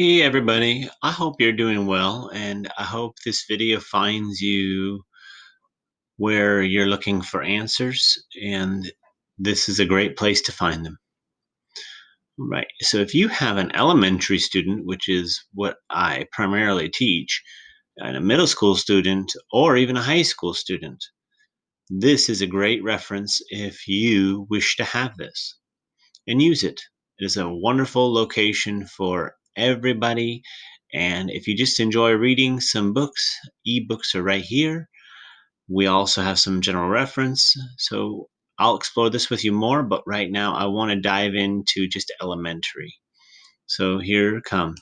Hey everybody, I hope you're doing well, and I hope this video finds you where you're looking for answers, and this is a great place to find them. Right, so if you have an elementary student, which is what I primarily teach, and a middle school student, or even a high school student, this is a great reference if you wish to have this and use it. It is a wonderful location for everybody. And if you just enjoy reading some books, ebooks are right here. We also have some general reference. So I'll explore this with you more, but right now I want to dive into just elementary. So here comes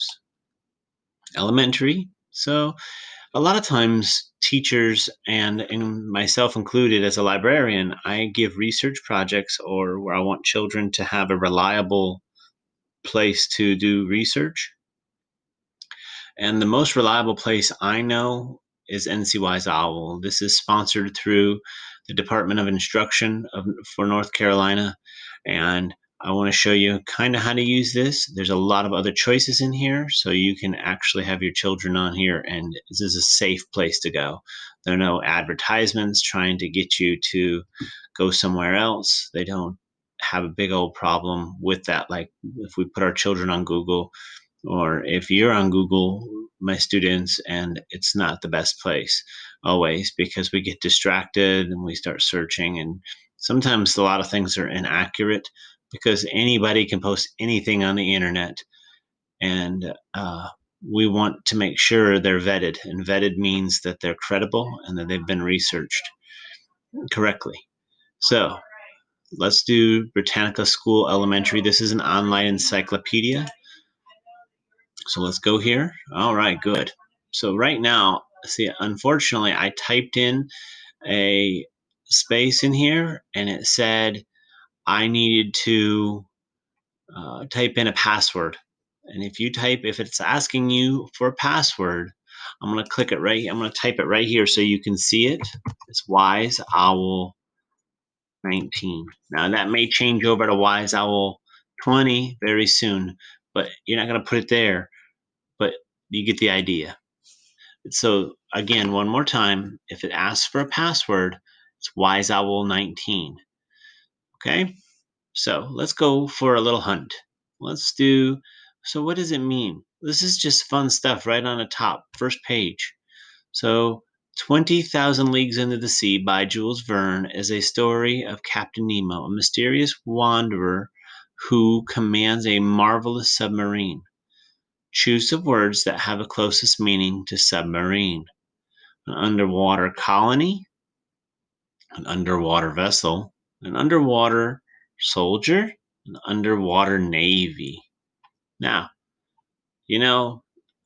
elementary. So a lot of times teachers and myself included as a librarian, I give research projects or where I want children to have a reliable place to do research. And the most reliable place I know is NCWISEOWL. This is sponsored through the Department of Instruction for North Carolina. And I want to show you kind of how to use this. There's a lot of other choices in here, so you can actually have your children on here, and this is a safe place to go. There are no advertisements trying to get you to go somewhere else. They don't have a big old problem with that. Like if we put our children on Google, or if you're on Google, my students, and it's not the best place always because we get distracted and we start searching, and sometimes a lot of things are inaccurate because anybody can post anything on the internet, and we want to make sure they're vetted, and vetted means that they're credible and that they've been researched correctly. So let's do Britannica School Elementary. This is an online encyclopedia. So let's go here. All right, good. So right now, see, unfortunately, I typed in a space in here and it said I needed to type in a password. And if it's asking you for a password, I'm going to click it right. I'm going to type it right here so you can see it. It's Wise Owl 19. Now that may change over to Wise Owl 20 very soon, but you're not going to put it there, but you get the idea. So again, one more time, if it asks for a password, it's WiseOwl19. Okay, so let's go for a little hunt. Let's do, so what does it mean? This is just fun stuff right on the top, first page. So 20,000 Leagues Under the Sea by Jules Verne is a story of Captain Nemo, a mysterious wanderer who commands a marvelous submarine. Choose the words that have the closest meaning to submarine. An underwater colony, an underwater vessel, an underwater soldier, an underwater navy. Now,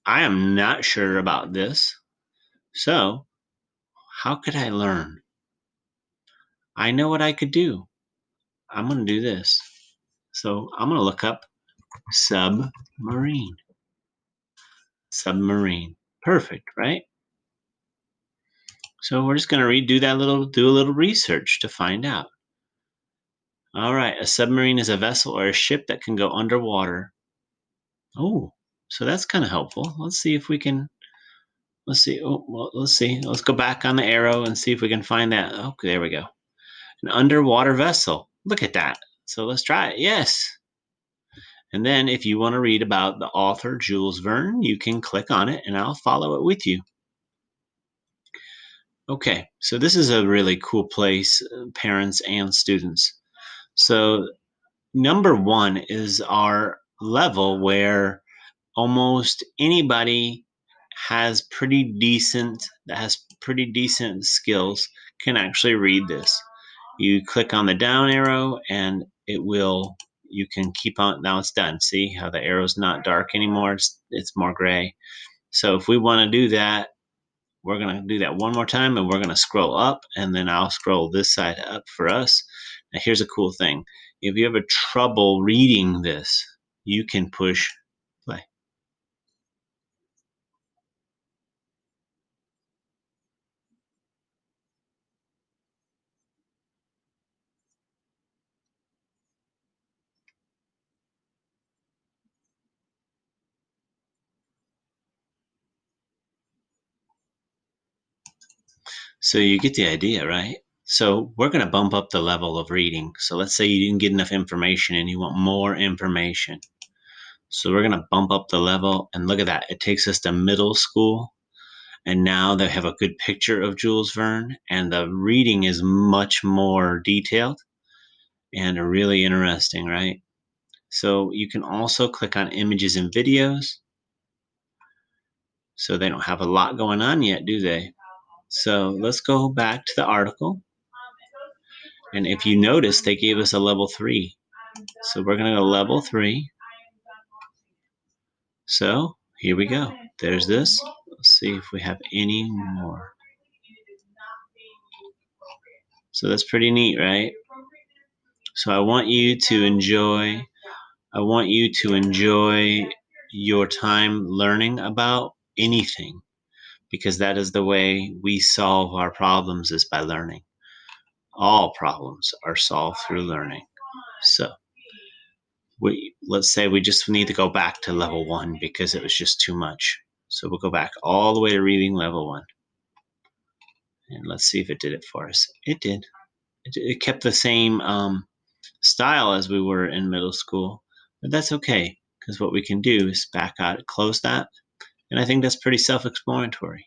I am not sure about this. So, how could I learn? I know what I could do. I'm going to do this. So, I'm going to look up submarine. Submarine. Perfect, right? So, we're just going to do a little research to find out. All right, a submarine is a vessel or a ship that can go underwater. Oh, so that's kind of helpful. Let's see if we can. Let's see. Oh, well, let's see. Let's go back on the arrow and see if we can find that. Okay, there we go. An underwater vessel. Look at that. So let's try it. Yes. And then if you want to read about the author, Jules Verne, you can click on it and I'll follow it with you. Okay, so this is a really cool place, parents and students. So number one is our level where almost anybody that has pretty decent skills can actually read this. You click on the down arrow and you can keep on. Now it's done. See how the arrow's not dark anymore? It's more gray. So if we want to do that, we're going to do that one more time, and we're going to scroll up, and then I'll scroll this side up for us. Now here's a cool thing. If you have a trouble reading this, you can push play. So you get the idea, right? So we're going to bump up the level of reading. So let's say you didn't get enough information and you want more information. So we're going to bump up the level, and look at that. It takes us to middle school. And now they have a good picture of Jules Verne, and the reading is much more detailed and really interesting, right? So you can also click on images and videos. So they don't have a lot going on yet, do they? So let's go back to the article. And if you notice, they gave us a level 3. So we're going to go level 3. So here we go. There's this. Let's see if we have any more. So that's pretty neat, right? So I want you to enjoy your time learning about anything, because that is the way we solve our problems, is by learning. All problems are solved through learning. So let's say we just need to go back to level 1 because it was just too much. So we'll go back all the way to reading level 1. And let's see if it did it for us. It did. It kept the same style as we were in middle school, but that's okay, because what we can do is back out, close that, and I think that's pretty self-explanatory.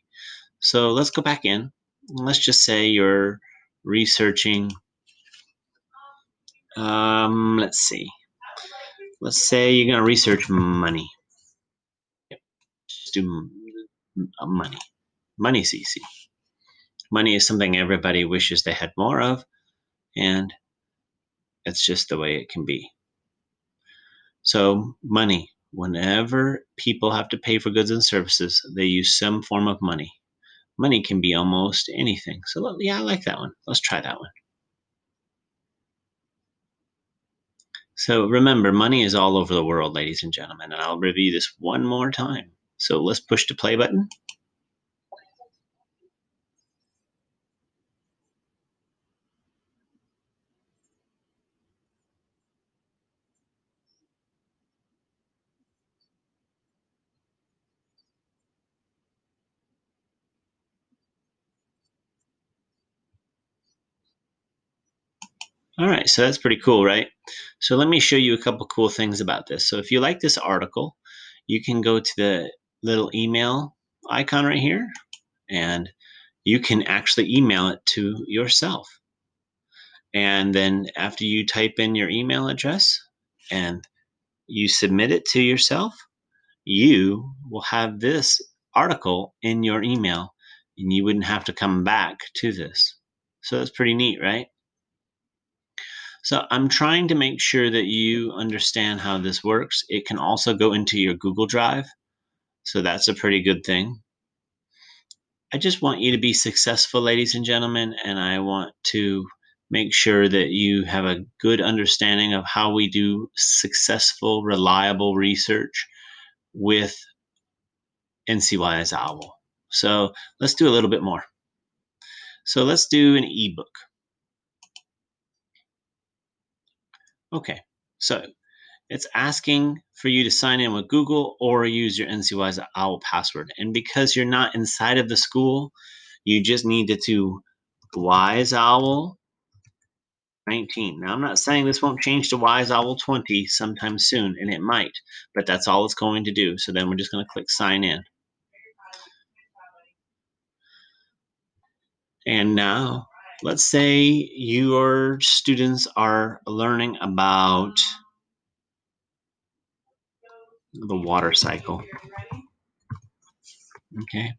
So let's go back in. Let's just say you're researching. Let's see. Let's say you're going to research money. Just do money. Money's easy. Money is something everybody wishes they had more of, and it's just the way it can be. So money. Whenever people have to pay for goods and services, they use some form of money. Money can be almost anything. So yeah, I like that one. Let's try that one. So remember, money is all over the world, ladies and gentlemen, and I'll review this one more time. So let's push the play button. All right, so that's pretty cool, right? So let me show you a couple cool things about this. So if you like this article, you can go to the little email icon right here, and you can actually email it to yourself. And then after you type in your email address and you submit it to yourself, you will have this article in your email, and you wouldn't have to come back to this. So that's pretty neat, right? So I'm trying to make sure that you understand how this works. It can also go into your Google Drive. So that's a pretty good thing. I just want you to be successful, ladies and gentlemen, and I want to make sure that you have a good understanding of how we do successful, reliable research with NCWISEOWL. So let's do a little bit more. So let's do an ebook. Okay, so it's asking for you to sign in with Google or use your NCWISEOWL password. And because you're not inside of the school, you just need to do WiseOwl 19. Now, I'm not saying this won't change to WiseOwl 20 sometime soon, and it might, but that's all it's going to do. So then we're just going to click sign in. And now, let's say your students are learning about the water cycle. Okay.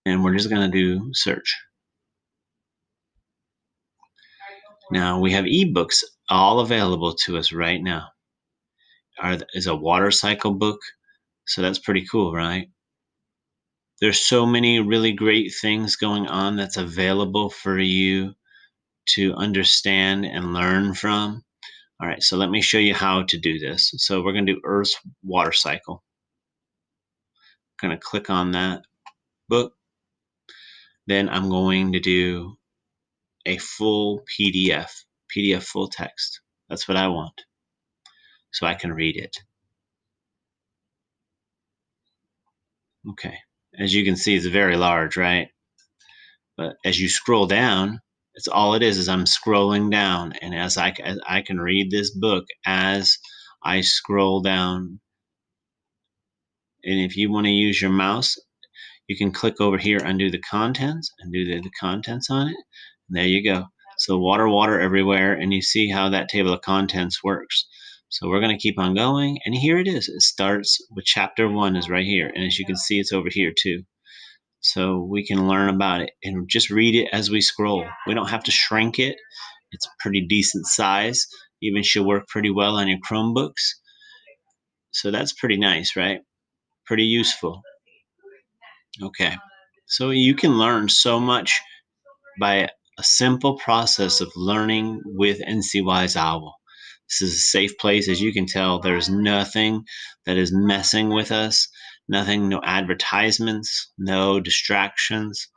And we're just going to do search. Now we have ebooks all available to us right now. Is a water cycle book. So that's pretty cool, right? There's so many really great things going on that's available for you to understand and learn from. All right, so let me show you how to do this. So we're going to do Earth's water cycle. I'm going to click on that book. Then I'm going to do a full PDF full text. That's what I want, so I can read it. Okay, as you can see, it's very large, right? But as you scroll down, it's all it is I'm scrolling down, and as I can read this book as I scroll down. And if you want to use your mouse, you can click over here, undo the contents, and do the contents on it. And there you go. So water everywhere, and you see how that table of contents works. So we're going to keep on going, and here it is. It starts with chapter 1 is right here, and as you can see, it's over here too. So we can learn about it and just read it as we scroll. We don't have to shrink it. It's a pretty decent size. Even should work pretty well on your Chromebooks. So that's pretty nice, right? Pretty useful. Okay. So you can learn so much by a simple process of learning with NCWISEOWL. This is a safe place. As you can tell, there's nothing that is messing with us, nothing, no advertisements, no distractions.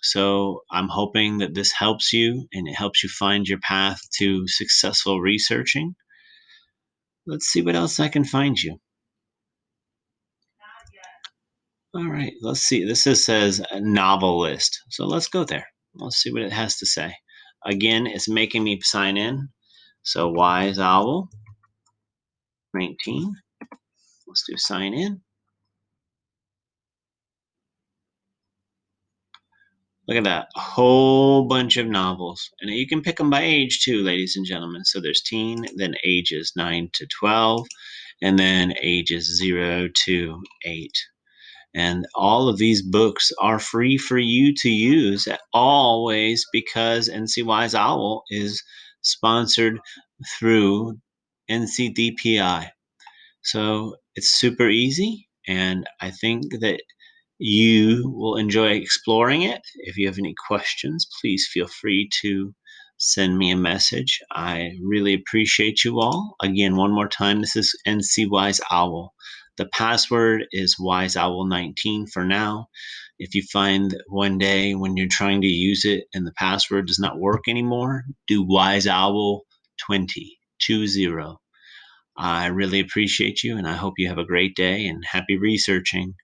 So I'm hoping that this helps you and it helps you find your path to successful researching. Let's see what else I can find you. All right, let's see. Says a novel list. So let's go there. Let's see what it has to say. Again, it's making me sign in. So Wise Owl 19. Let's do sign in. Look at that. A whole bunch of novels. And you can pick them by age too, ladies and gentlemen. So there's teen, then ages 9 to 12, and then ages 0 to 8. And all of these books are free for you to use always because NCWISEOWL is sponsored through NCDPI. So it's super easy, and I think that you will enjoy exploring it. If you have any questions, please feel free to send me a message. I really appreciate you all. Again, one more time, this is NCWISEOWL. The password is WiseOwl19 for now. If you find that one day when you're trying to use it and the password does not work anymore, do WiseOwl20. I really appreciate you, and I hope you have a great day and happy researching.